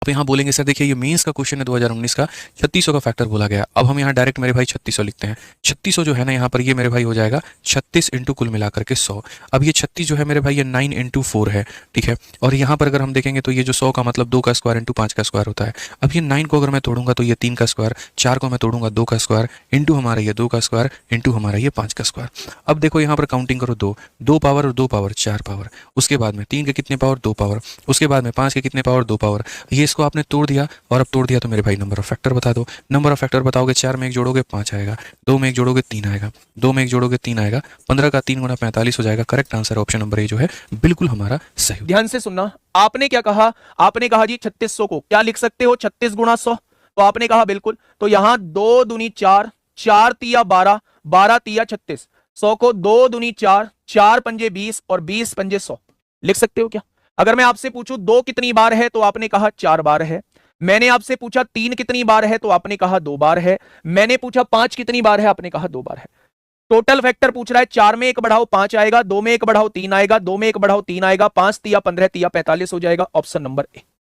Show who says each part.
Speaker 1: तो यहाँ बोलेंगे सर देखिए ये मेंस का क्वेश्चन है 2019 का, 3600 का फैक्टर बोला गया। अब हम यहाँ डायरेक्ट मेरे भाई 3600 लिखते हैं। 3600 जो है ना यहाँ पर ये मेरे भाई हो जाएगा 36 इंटू कुल मिलाकर के 100। अब ये 36 जो है मेरे भाई ये 9 इंटू 4 है, ठीक है। और यहाँ पर अगर हम देखेंगे तो ये जो 100 का मतलब 2 का स्क्वायर इंटू 5 का स्क्वायर होता है। अब ये 9 को अगर मैं तोड़ूंगा तो ये 3 का स्क्वायर, 4 को मैं तोड़ूंगा 2 का स्क्वायर, इंटू हमारा ये 2 का स्क्वायर, इंटू हमारा ये 5 का स्क्वायर। अब देखो यहाँ पर काउंटिंग करो, 2 पावर और 2 पावर 4 पावर, उसके बाद में 3 के कितने पावर 2 पावर, उसके बाद में 5 के कितने पावर 2 पावर। ये इसको आपने तोड़ दिया और अब तोड़ दिया तो मेरे भाई नंबर ऑफ फैक्टर बता दो। नंबर ऑफ फैक्टर बताओगे, 4 में 1 जोड़ोगे 5 आएगा, 2 में 1 जोड़ोगे 3 आएगा, 2 में 1 जोड़ोगे 3 आएगा, 15 का 3 गुना 45 हो जाएगा। Correct answer option number A जो है बिल्कुल हमारा सही।
Speaker 2: ध्यान से सुनना, आपने क्या कहा, आपने कहा जी 3600 को क्या लिख सकते हो 36 गुणा 100, तो आपने कहा बिल्कुल। तो यहां 2 दूनी 4, 4 तिया 12, 12 तिया 36, 100 को 2 दूनी 4, 4 पंजे 20 और 20 पंजे 100 लिख सकते हो क्या? अगर मैं आपसे पूछूं 2 कितनी बार है तो आपने कहा 4 बार है। मैंने आपसे पूछा 3 कितनी बार है तो आपने कहा 2 बार है। मैंने पूछा 5 कितनी बार है, आपने कहा 2 बार है। टोटल फैक्टर पूछ रहा है, 4 में 1 बढ़ाओ 5 आएगा, 2 में 1 बढ़ाओ 3 आएगा, 2 में 1 बढ़ाओ 3 आएगा, 5 तिया 15 तिया 45 हो जाएगा। Option number A.